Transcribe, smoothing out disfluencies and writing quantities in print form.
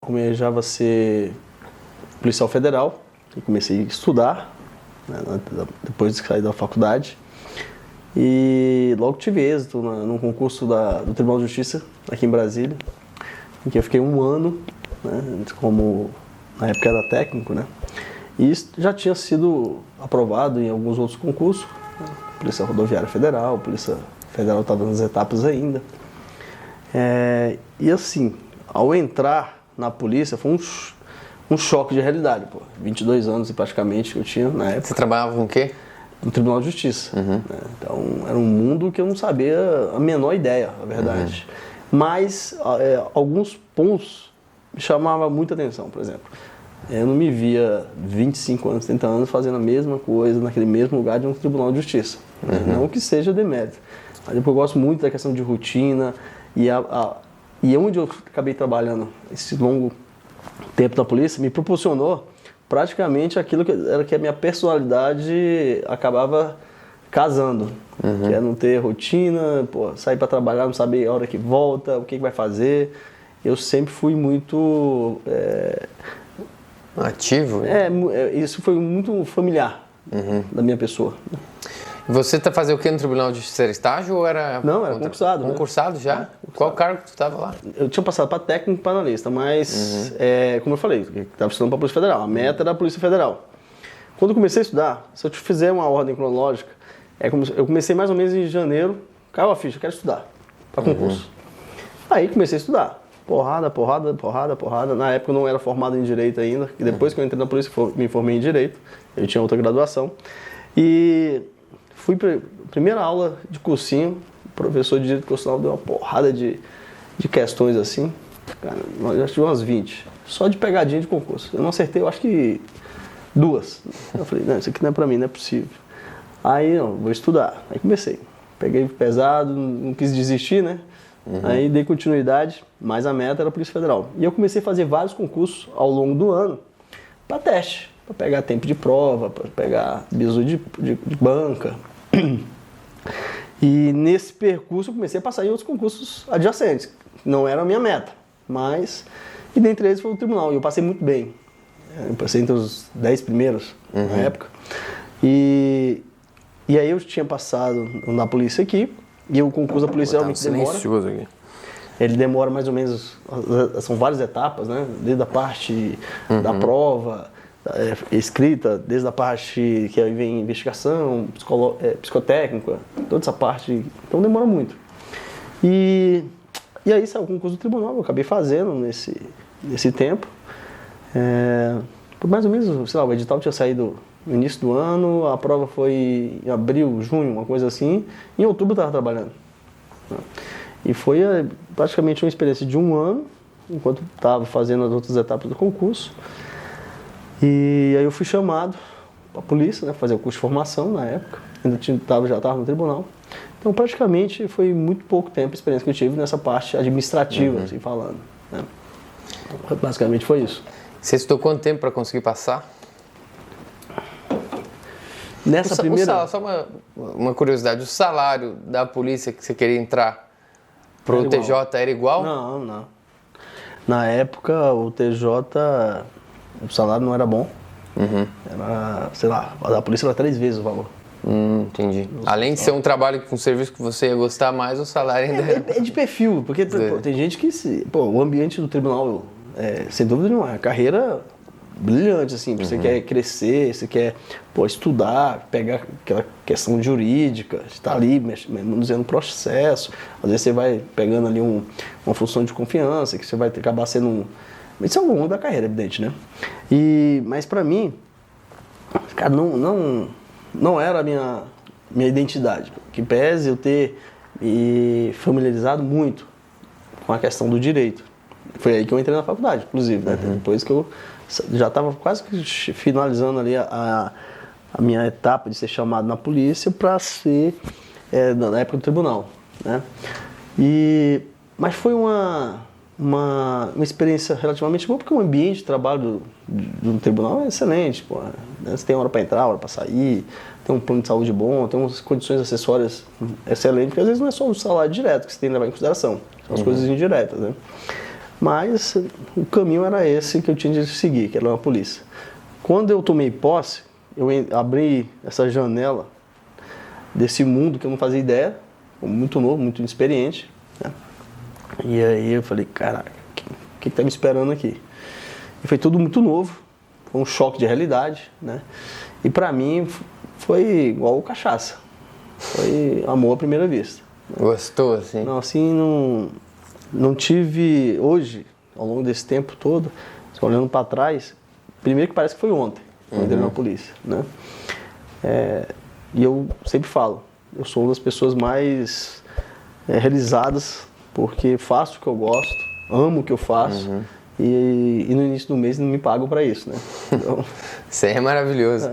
almejava ser policial federal. E comecei a estudar, né, depois de sair da faculdade. E logo tive êxito num concurso do Tribunal de Justiça, aqui em Brasília, em que eu fiquei 1 ano, né, como na época era técnico, né? E isso já tinha sido aprovado em alguns outros concursos, né? Polícia Rodoviária Federal, Polícia Federal estava nas etapas ainda. E assim, ao entrar na polícia foi um choque de realidade, pô. 22 anos praticamente que eu tinha na época. Você trabalhava com o quê? No Tribunal de Justiça. Né? Então era um mundo que eu não sabia a menor ideia, na verdade. Mas alguns pontos me chamavam muita atenção, por exemplo. Eu não me via 25 anos, 30 anos fazendo a mesma coisa naquele mesmo lugar de um Tribunal de Justiça. Não que seja demérito. Mas eu gosto muito da questão de rotina e onde eu acabei trabalhando esse longo tempo na polícia me proporcionou praticamente aquilo que a minha personalidade acabava casando. Que é não ter rotina, sair para trabalhar, não saber a hora que volta, o que vai fazer. Eu sempre fui muito... ativo? Isso foi muito familiar da minha pessoa. Você fazia o que no Tribunal de Justiça? Era estágio ou era... Não, era concursado. Concursado já? Concursado. Qual cargo que tu estava lá? Eu tinha passado para técnico e para analista, mas, como eu falei, estava estudando para a Polícia Federal. A meta era a Polícia Federal. Quando eu comecei a estudar, se eu te fizer uma ordem cronológica, eu comecei mais ou menos em janeiro, caiu a ficha, eu quero estudar para concurso. Aí comecei a estudar. Porrada. Na época eu não era formado em Direito ainda, e depois que eu entrei na polícia me formei em Direito, eu tinha outra graduação. E fui para a primeira aula de cursinho, o professor de Direito Constitucional deu uma porrada de questões assim, cara, nós já tivemos umas 20, só de pegadinha de concurso. Eu não acertei, eu acho que 2. Eu falei, não, isso aqui não é para mim, não é possível. Aí, não, vou estudar. Aí comecei. Peguei pesado, não quis desistir, né? Aí dei continuidade, mas a meta era a Polícia Federal. E eu comecei a fazer vários concursos ao longo do ano para teste, para pegar tempo de prova, para pegar bizu de banca. E nesse percurso eu comecei a passar em outros concursos adjacentes. Não era a minha meta, mas... E dentre eles foi o tribunal, e eu passei muito bem. Eu passei entre os 10 primeiros na época. E aí eu tinha passado na polícia aqui, e o concurso da polícia realmente demora. Aqui. Ele demora mais ou menos, são várias etapas, né? Desde a parte da prova, escrita, desde a parte que aí vem investigação, psicotécnica, toda essa parte, então demora muito. E aí saiu o concurso do tribunal, eu acabei fazendo nesse tempo. Por mais ou menos, sei lá, o edital tinha saído no início do ano, a prova foi em abril, junho, uma coisa assim. Em outubro eu estava trabalhando. E foi praticamente uma experiência de 1 ano, enquanto estava fazendo as outras etapas do concurso. E aí eu fui chamado para a polícia, né, fazer o curso de formação na época. Já estava no tribunal. Então praticamente foi muito pouco tempo a experiência que eu tive nessa parte administrativa, assim falando. Né? Então, basicamente foi isso. Você estudou quanto tempo para conseguir passar? Nessa primeira... Só uma curiosidade, o salário da polícia que você queria entrar pro TJ era igual? Não. Na época o TJ, o salário não era bom. Era, sei lá, a polícia era 3 vezes o valor. Entendi. Além de ser um trabalho com um serviço que você ia gostar mais, o salário ainda é de perfil, porque tem gente que... o ambiente do tribunal, sem dúvida nenhuma, é uma carreira brilhante, assim, você quer crescer, você quer estudar, pegar aquela questão jurídica, estar ali manuseando o processo, às vezes você vai pegando ali uma função de confiança, que você vai acabar sendo isso é ao longo da carreira, evidente, né? Mas pra mim, cara, não era a minha identidade, que pese eu ter me familiarizado muito com a questão do direito. Foi aí que eu entrei na faculdade, inclusive, né? Depois que eu já estava quase que finalizando ali a minha etapa de ser chamado na polícia para ser na época do tribunal, né? Mas foi uma experiência relativamente boa, porque o ambiente de trabalho do tribunal é excelente, pô, né? Você tem hora para entrar, hora para sair, tem um plano de saúde bom, tem umas condições acessórias excelentes, porque às vezes não é só o salário direto que você tem que levar em consideração, são as coisas indiretas, né? Mas o caminho era esse que eu tinha de seguir, que era uma polícia. Quando eu tomei posse, eu abri essa janela desse mundo que eu não fazia ideia, muito novo, muito inexperiente, né? E aí eu falei, caraca, o que tá me esperando aqui? E foi tudo muito novo, foi um choque de realidade, né? E pra mim foi igual cachaça, foi amor à primeira vista. Gostou, assim? Não, assim, não tive, hoje, ao longo desse tempo todo, olhando para trás, primeiro que parece que foi ontem, quando eu entrei na polícia, né? E eu sempre falo, eu sou uma das pessoas mais realizadas, porque faço o que eu gosto, amo o que eu faço, e no início do mês não me pagam para isso, né? Então, Isso aí é maravilhoso.